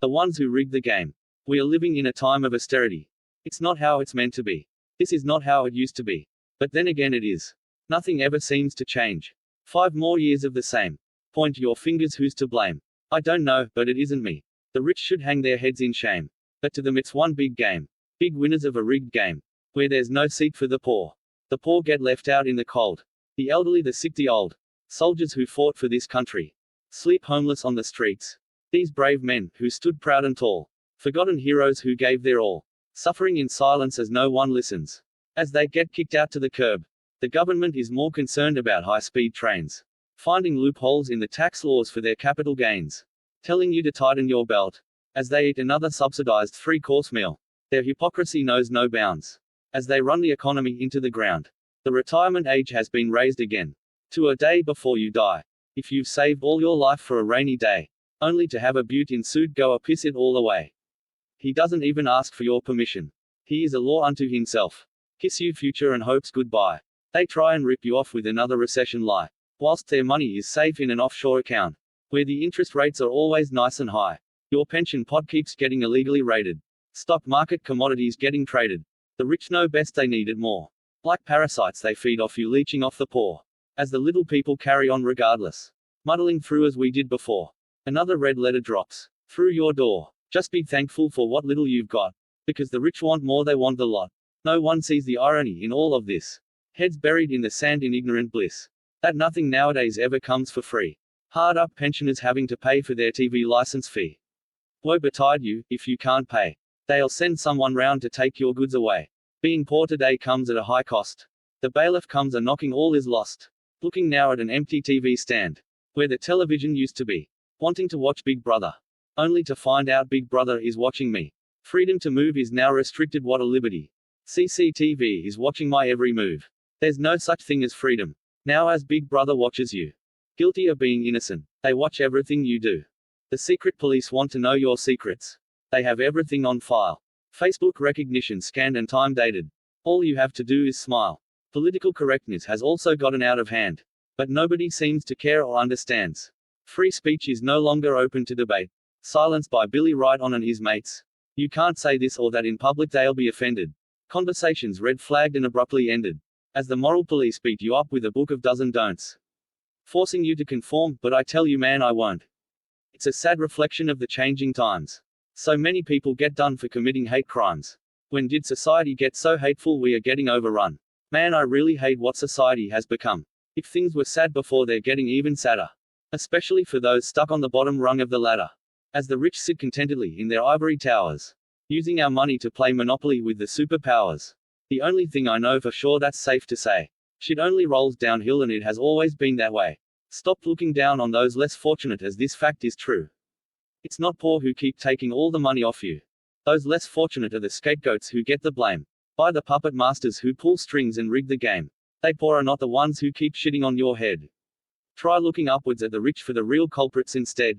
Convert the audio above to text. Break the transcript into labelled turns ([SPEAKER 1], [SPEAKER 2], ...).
[SPEAKER 1] The ones who rigged the game. We are living in a time of austerity. It's not how it's meant to be. This is not how it used to be. But then again it is. Nothing ever seems to change. 5 more years of the same. Point your fingers, who's to blame? I don't know, but it isn't me. The rich should hang their heads in shame. But to them it's one big game. Big winners of a rigged game. Where there's no seat for the poor. The poor get left out in the cold. The elderly, the sick, the old. Soldiers who fought for this country. Sleep homeless on the streets. These brave men, who stood proud and tall. Forgotten heroes who gave their all. Suffering in silence as no one listens. As they get kicked out to the curb. The government is more concerned about high-speed trains. Finding loopholes in the tax laws for their capital gains. Telling you to tighten your belt. As they eat another subsidized 3-course meal. Their hypocrisy knows no bounds. As they run the economy into the ground. The retirement age has been raised again. To a day before you die. If you've saved all your life for a rainy day. Only to have a beaut-in suit go a piss it all away. He doesn't even ask for your permission. He is a law unto himself. Kiss you future and hopes goodbye. They try and rip you off with another recession lie. Whilst their money is safe in an offshore account. Where the interest rates are always nice and high. Your pension pot keeps getting illegally raided. Stock market commodities getting traded. The rich know best, they need it more. Like parasites they feed off you, leeching off the poor. As the little people carry on regardless. Muddling through as we did before. Another red letter drops. Through your door. Just be thankful for what little you've got. Because the rich want more, they want the lot. No one sees the irony in all of this. Heads buried in the sand in ignorant bliss. That nothing nowadays ever comes for free. Hard-up pensioners having to pay for their TV license fee. Woe betide you, if you can't pay. They'll send someone round to take your goods away. Being poor today comes at a high cost. The bailiff comes a knocking, all is lost. Looking now at an empty TV stand. Where the television used to be. Wanting to watch Big Brother. Only to find out Big Brother is watching me. Freedom to move is now restricted, what a liberty. CCTV is watching my every move. There's no such thing as freedom. Now as Big Brother watches you. Guilty of being innocent. They watch everything you do. The secret police want to know your secrets. They have everything on file. Facebook recognition scanned and time dated. All you have to do is smile. Political correctness has also gotten out of hand. But nobody seems to care or understands. Free speech is no longer open to debate. Silenced by Billy Wright-on and his mates. You can't say this or that in public, they'll be offended. Conversations red flagged and abruptly ended. As the moral police beat you up with a book of dozen don'ts. Forcing you to conform, but I tell you man I won't. It's a sad reflection of the changing times. So many people get done for committing hate crimes. When did society get so hateful we are getting overrun? Man, I really hate what society has become. If things were sad before, they're getting even sadder. Especially for those stuck on the bottom rung of the ladder. As the rich sit contentedly in their ivory towers. Using our money to play Monopoly with the superpowers. The only thing I know for sure that's safe to say. Shit only rolls downhill, and it has always been that way. Stop looking down on those less fortunate, as this fact is true. It's not poor who keep taking all the money off you. Those less fortunate are the scapegoats who get the blame. By the puppet masters who pull strings and rig the game. They poor are not the ones who keep shitting on your head. Try looking upwards at the rich for the real culprits instead.